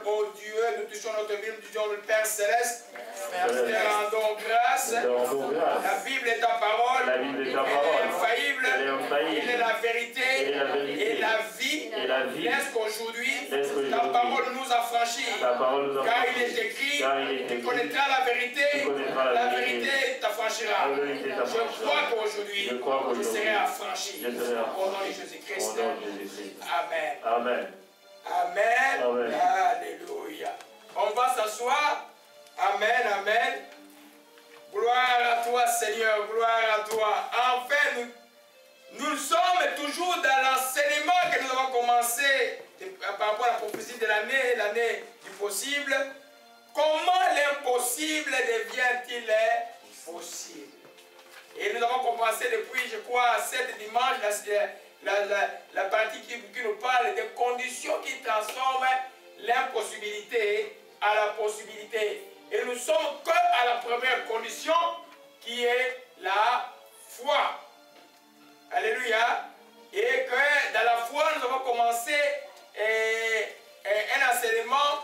ô Dieu, nous touchons notre Bible, nous disons le Père Céleste. Nous te rendons grâce. La Bible est ta parole. Elle est infaillible. Elle est la vérité et la vie. Laisse qu'aujourd'hui, ta parole nous affranchit. Car il est écrit, tu connaîtras la vérité t'affranchira. Je crois qu'aujourd'hui, je serai affranchi. Au nom de Jésus-Christ. Amen. Amen. Amen. Amen. Alléluia. On va s'asseoir. Amen. Amen. Gloire à toi, Seigneur. Gloire à toi. Enfin, nous sommes toujours dans l'enseignement que nous avons commencé par rapport à la prophétie de l'année du possible. Comment l'impossible devient-il possible? Et nous avons commencé depuis, je crois, 7 dimanches, la partie qui nous parle des conditions qui transforment l'impossibilité à la possibilité. Et nous sommes que à la première condition qui est la foi. Alléluia. Et que dans la foi, nous avons commencé un enseignement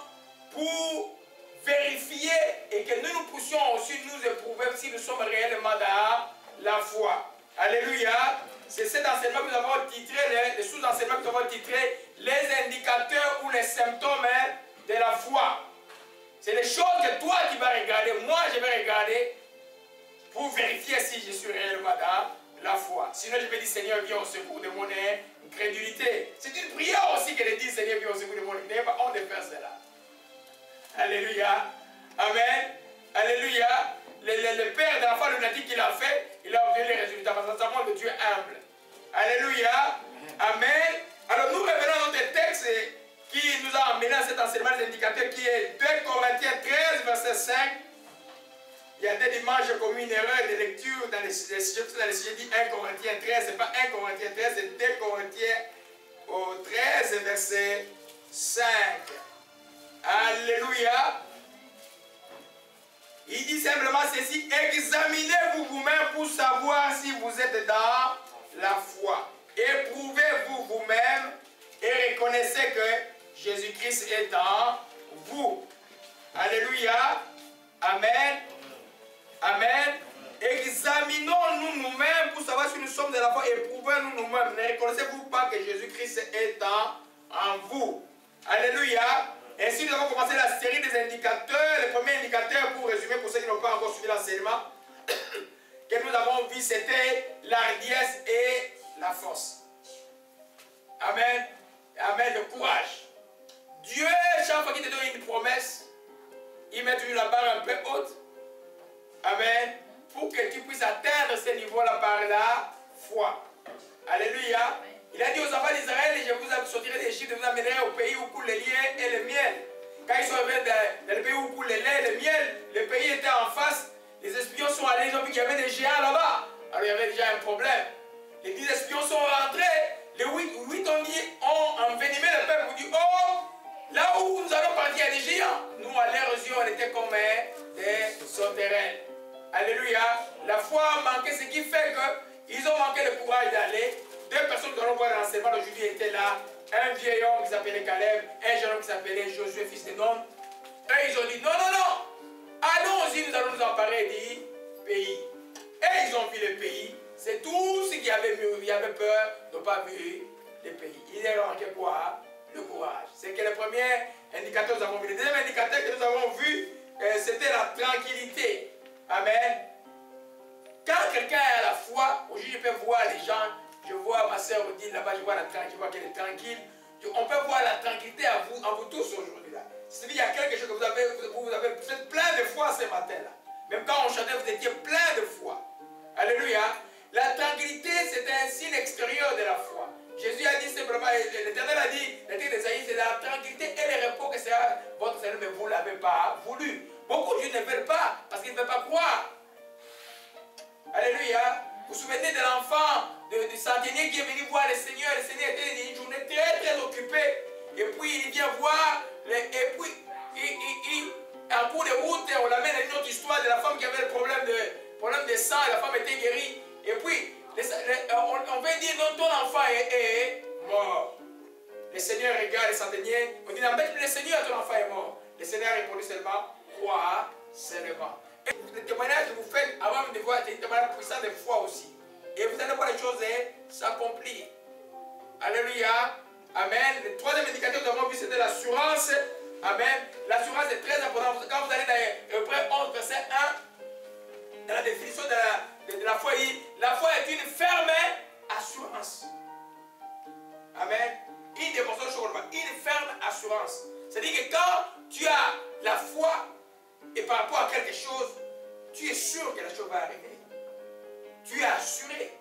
pour vérifier et que nous puissions aussi nous éprouver si nous sommes réellement dans la foi. Alléluia. C'est cet enseignement que nous avons titré, les sous-enseignements que nous avons titré les indicateurs ou les symptômes de la foi. C'est des choses que toi tu vas regarder, moi je vais regarder pour vérifier si je suis réellement dans la foi. Sinon je vais dire Seigneur viens au secours de mon incrédulité. C'est une prière aussi que de dire Seigneur viens au secours de mon incrédulité. N'ayez pas honte de faire cela. Alléluia. Amen. Alléluia. Le père de l'enfant lunatique qu'il a fait, il a obtenu les résultats parce que ça montre que Dieu est humble. Alléluia. Amen. Alors nous revenons à notre texte qui nous a emmené à cet enseignement des indicateurs qui est 2 Corinthiens 13, verset 5. Il y a des dimanches, j'ai commis une erreur de lecture dans les sujets dit 1 Corinthiens 13, c'est pas 1 Corinthiens 13, c'est 2 Corinthiens au 13, verset 5. Alléluia. Il dit simplement ceci, examinez-vous vous-même pour savoir si vous êtes dans la foi. Éprouvez-vous vous-même et reconnaissez que Jésus-Christ est en vous. Alléluia. Amen. Amen. Examinons-nous nous-mêmes pour savoir si nous sommes de la foi. Éprouvez-nous nous-mêmes. Ne reconnaissez-vous pas que Jésus-Christ est en vous. Alléluia. Ainsi, nous avons commencé la série des indicateurs. Le premier indicateur, pour résumer, pour ceux qui n'ont pas encore suivi l'enseignement, que nous avons vu, c'était l'hardiesse et la force. Amen. Amen. Le courage. Dieu, chaque fois qu'il te donne une promesse, il met toujours la barre un peu haute. Amen. Pour que tu puisses atteindre ce niveau-là par la foi. Alléluia. Il a dit aux enfants d'Israël, je vous sortirai d'Égypte, je vous amènerai au pays où coule le lait et le miel. Quand ils sont arrivés dans le pays où coule le lait et le miel, le pays était en face. Les espions sont allés, ils ont vu qu'il y avait des géants là-bas. Alors il y avait déjà un problème. Les 10 espions sont rentrés. Les 8 ont envenimé le peuple. Ils ont dit, oh, là où nous allons partir, il y a des géants. Nous, à leurs yeux, on était comme des sauterelles. Alléluia. La foi a manqué, ce qui fait qu'ils ont manqué le courage d'aller. 2 personnes que nous allons voir dans l'enseignement d'aujourd'hui étaient là. Un vieil homme qui s'appelait Caleb, un jeune homme qui s'appelait Josué, fils de Nun. Et ils ont dit, non, non, non. Allons-y, nous allons nous emparer du pays. Et ils ont vu le pays. C'est tous ceux qui avaient peur n'ont pas vu le pays. Il est manqué quoi? Le courage. C'est que le premier indicateur que nous avons vu. Le deuxième indicateur que nous avons vu, c'était la tranquillité. Amen. Quand quelqu'un est à la foi, aujourd'hui je peux voir les gens, je vois ma soeur Odile là-bas, je vois qu'elle est tranquille. On peut voir la tranquillité en vous tous aujourd'hui là. C'est-à-dire qu'il y a quelque chose que vous êtes plein de foi ce matin-là. Même quand on chantait, vous étiez plein de foi. Alléluia. La tranquillité, c'est un signe extérieur de la foi. Jésus a dit simplement, l'Éternel a dit, le texte d'Ésaïe, c'est la tranquillité et le repos que c'est votre Seigneur, mais vous ne l'avez pas voulu. Beaucoup de gens ne veulent pas, parce qu'ils ne veulent pas croire. Alléluia. Vous vous souvenez de l'enfant, du centenier qui est venu voir le Seigneur. Le Seigneur était une journée très très occupée. Et puis il vient voir, et puis en cours de route, on l'amène à une autre histoire de la femme qui avait le problème de sang, la femme était guérie. Et puis, on veut dire non, ton enfant est mort. Le Seigneur regarde, centenier, on dit, n'embête plus le Seigneur, ton enfant est mort. Le Seigneur a répondu seulement, crois seulement. Et le témoignage que vous faites avant de voir, c'est un témoignage puissant de foi aussi. Et vous allez voir les choses s'accomplir. Alléluia. Amen. Le troisième indicateur que nous avons vu, c'était l'assurance. Amen. L'assurance est très importante. Quand vous allez dans Hébreux 11, verset 1, dans la définition de la foi, la foi est une ferme assurance. Amen. Une démonstration sur le bas. Une ferme assurance. C'est-à-dire que quand tu as la foi et par rapport à quelque chose, tu es sûr que la chose va arriver. Tu es assuré.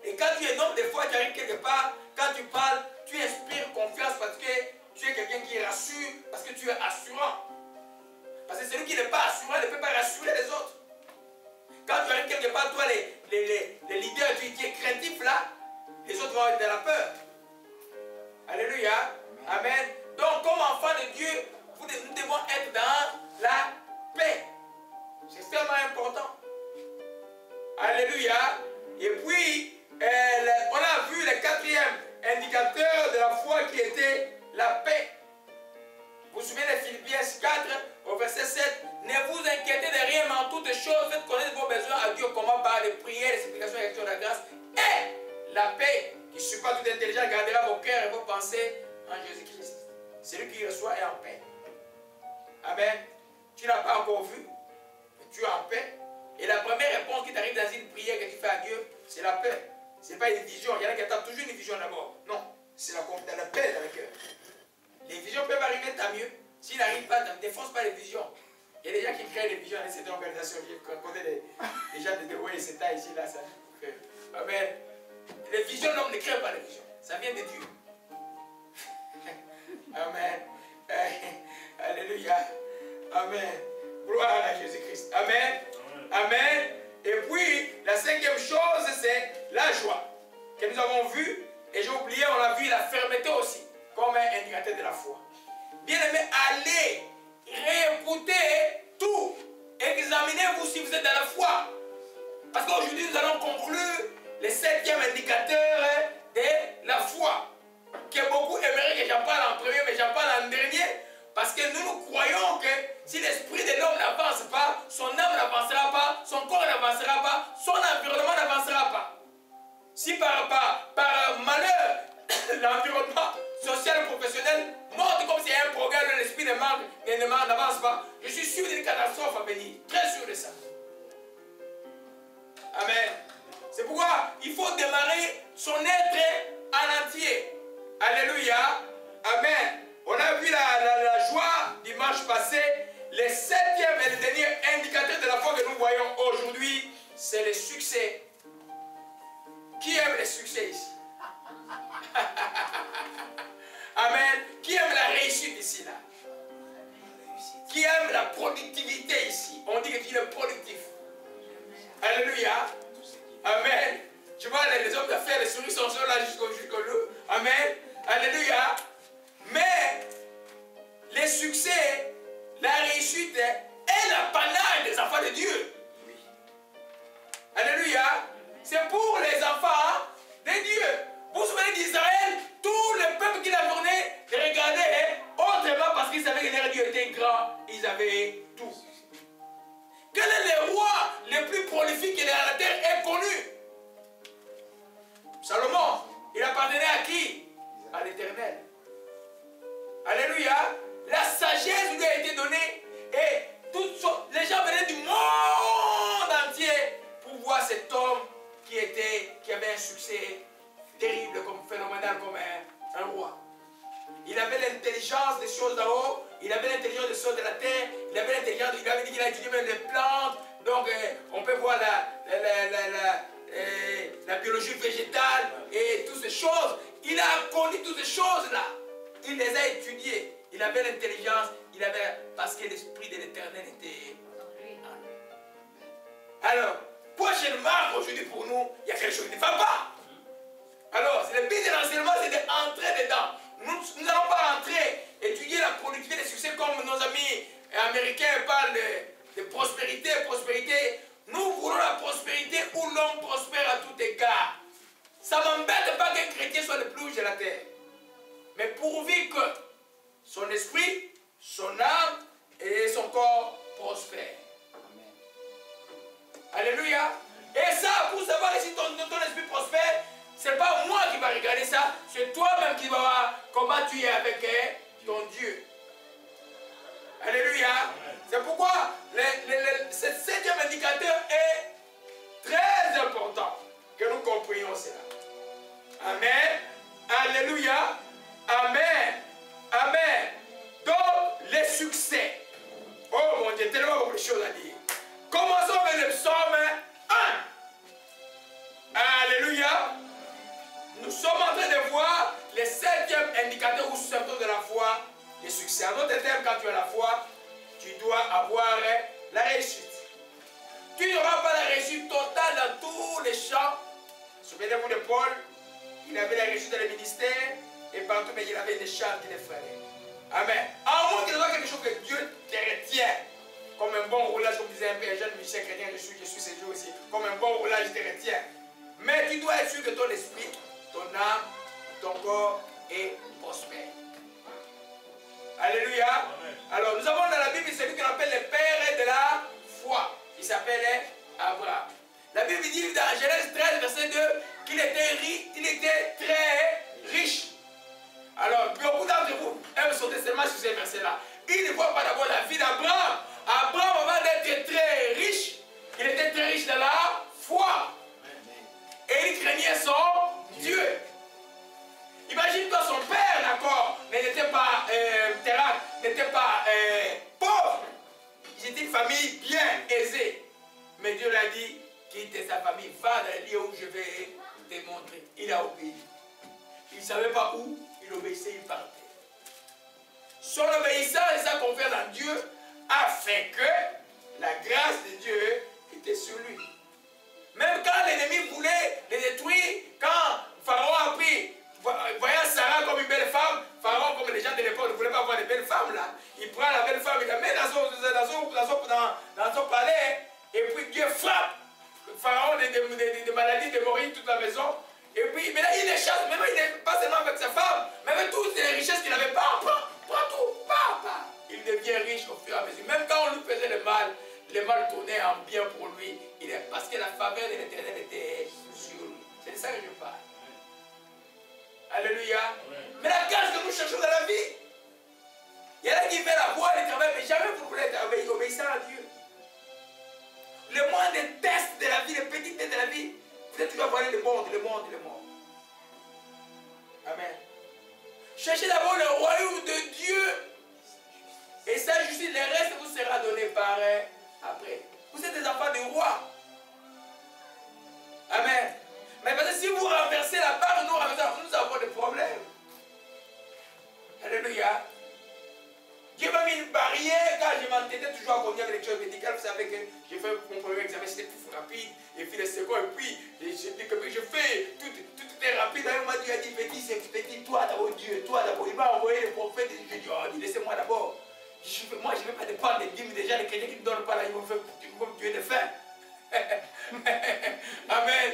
Et quand tu es un homme de foi, tu arrives quelque part, quand tu parles, tu inspires confiance parce que tu es quelqu'un qui rassure, parce que tu es assurant. Parce que celui qui n'est pas assurant ne peut pas rassurer les autres. Quand tu arrives quelque part, toi, les leaders, tu es craintif là, les autres vont être dans la peur. Alléluia. Amen. Donc, comme enfants de Dieu, nous devons être dans la paix. C'est extrêmement important. Alléluia. Et puis, on a vu le quatrième indicateur de la foi qui était la paix. Vous vous souvenez de Philippiens 4, au verset 7. Ne vous inquiétez de rien, mais en toutes choses, faites connaître vos besoins à Dieu, comment par les prières, les supplications et les actions de la grâce. Et la paix, qui surpasse toute intelligence, gardera vos cœurs et vos pensées en Jésus-Christ. Celui qui reçoit est en paix. Amen. Tu n'as pas encore vu, mais tu es en paix. Et la première réponse qui t'arrive dans une prière que tu fais à Dieu, c'est la paix. Ce n'est pas une vision. Il y en a qui attendent toujours une vision d'abord. Non, c'est la paix dans le cœur. Les visions peuvent arriver, tant mieux. S'il n'arrive pas, ne défonce pas les visions. Il y a des gens qui créent des visions dans cette organisation. Je connais les gens de Dewa et c'est ici, là, ça. Amen. Les visions, l'homme ne crée pas les visions. Ça vient de Dieu. Amen. Alléluia. Amen. Gloire à Jésus-Christ. Amen. Amen. Et puis, la cinquième chose, c'est la joie que nous avons vue. Et j'ai oublié, on a vu la fermeté aussi, comme un indicateur de la foi. Bien aimé, allez réécouter tout. Examinez-vous si vous êtes dans la foi. Parce qu'aujourd'hui, nous allons conclure le septième indicateur de la foi. Que beaucoup aimeraient que j'en parle en premier, mais j'en parle en dernier. Parce que nous croyons que si l'esprit de l'homme n'avance pas, son âme n'avancera pas, son corps n'avancera pas, son environnement n'avancera pas. Si par malheur, l'environnement social et professionnel montre comme s'il y a un progrès où l'esprit n'avance pas, je suis sûr d'une catastrophe à venir. Très sûr de ça. Amen. C'est pourquoi il faut démarrer son être en entier. Alléluia. Amen. On a vu la joie dimanche passé. Le septième et le dernier indicateur de la foi que nous voyons aujourd'hui, c'est le succès. Qui aime le succès ici? Amen. Qui aime la réussite ici, là? Qui aime la productivité ici? On dit que tu es productif. Alléluia. Amen. Tu vois, les hommes d'affaires, les souris sont là jusqu'au loup. Amen. Alléluia. Mais le succès, la réussite est l'apanage des enfants de Dieu. Alléluia. C'est pour les enfants de Dieu. Vous vous souvenez d'Israël, tout le peuple qui l'a tourné regardait autrement parce qu'ils savaient que leur Dieu était grand. Ils avaient tout. Quel est le roi le plus prolifique de la terre est connu? Salomon. Il appartenait à qui? À l'Éternel. Alléluia. La sagesse lui a été donnée et les gens venaient du monde entier pour voir cet homme qui avait un succès terrible, phénoménal, comme un roi. Il avait l'intelligence des choses d'en haut, il avait l'intelligence des choses de la terre, il avait l'intelligence, il avait dit qu'il a étudié même les plantes, donc on peut voir la biologie végétale et toutes ces choses. Il a connu toutes ces choses-là. Il les a étudiées. Il avait l'intelligence, parce que l'esprit de l'Éternel était en lui. Alors, prochaine marque aujourd'hui pour nous, il y a quelque chose qui ne va pas. Alors, le but de l'enseignement, c'est d'entrer dedans. Nous n'allons pas entrer, étudier la productivité des succès comme nos amis américains parlent de prospérité. Nous voulons la prospérité où l'homme prospère à tout égard. Ça ne m'embête pas qu'un chrétien soit le plus riche de la terre. mais pourvu que son esprit, son âme et son corps prospèrent. Alléluia. Et ça, pour savoir si ton esprit prospère, ce n'est pas moi qui va regarder ça, c'est toi-même qui vas voir comment tu es avec ton Dieu. Alléluia. C'est pourquoi ce 7e indicateur est très important que nous comprenions cela. Amen. Alléluia. Amen. Amen. Donc, les succès. Oh mon Dieu, tellement beaucoup de choses à dire. Commençons avec le psaume 1. Alléluia. Nous sommes en train de voir les 7e indicateurs ou symptômes de la foi, les succès. En d'autres termes, quand tu as la foi, tu dois avoir la réussite. Tu n'auras pas la réussite totale dans tous les champs. Souvenez-vous de Paul, il avait la réussite dans le ministère et partout, mais il avait des charmes qui les freinaient. Amen. À moins qu'il y ait quelque chose que Dieu te retient, comme un bon roulage, comme disait un jeune musicien chrétien, je suis ces jours aussi, comme un bon roulage, il te retient. Mais tu dois être sûr que ton esprit, ton âme, ton corps est prospère. Alléluia. Amen. Alors, nous avons dans la Bible celui qu'on appelle le père de la foi. Il s'appelait Abraham. La Bible dit dans Genèse 13, verset 2, qu'il était très riche. Alors, beaucoup d'entre vous aiment sauter seulement sur ces versets-là. Ils ne voient pas d'abord la vie d'Abraham. Abraham, avant d'être très riche, il était très riche dans la foi. Et il craignait son Dieu. Imagine-toi son père, d'accord, n'était pas terrain, n'était pas pauvre. Ils étaient une famille bien aisée. Mais Dieu l'a dit, quitte sa famille, va dans le lieu où je vais te montrer. Il a obéi. Il ne savait pas où, il obéissait, il partait. Son obéissance et sa confiance en Dieu a fait que la grâce de Dieu était sur lui. Même quand l'ennemi voulait les détruire, quand Pharaon a pris, voyant Sarah comme une belle femme, Pharaon, comme les gens de l'époque ne voulaient pas voir de belles femmes là, il prend la belle femme, il la met dans son palais, et puis Dieu frappe Pharaon de maladies, de mourir toute la maison. Et puis, mais là, il les chasse, même il n'est pas seulement avec sa femme, mais avec toutes les richesses qu'il n'avait pas, prends tout, pas. Il devient riche au fur et à mesure. Même quand on lui faisait le mal tournait en bien pour lui, parce que la faveur de l'Éternel était sur lui. C'est de ça que je parle. Alléluia. Amen. Mais la grâce que nous cherchons dans la vie, il y en a qui fait la voie et le travail, mais jamais vous voulez être obéissant à Dieu. Le moins des tests de la vie, les petits tests de la vie, vous êtes toujours voir le monde. Amen. Cherchez d'abord le royaume de Dieu. Et sa justice, le reste vous sera donné par après. Vous êtes des enfants du roi. Amen. Mais parce que si vous renversez la barre, nous avons des problèmes. Alléluia. Dieu m'a mis une barrière quand je m'entêtais toujours à conduire avec les choses médicales. Vous savez que j'ai fait mon premier examen, c'était plus rapide. Et puis le second, et puis je fais, tout était rapide. Alors, on m'a dit, petit, toi d'abord Dieu, toi d'abord. Il m'a envoyé le prophète. Et je dis, oh, laissez-moi d'abord. Moi, je ne vais pas dépendre des dîmes déjà, les chrétiens qui ne donnent pas là, ils vont me tuer de faim. Amen.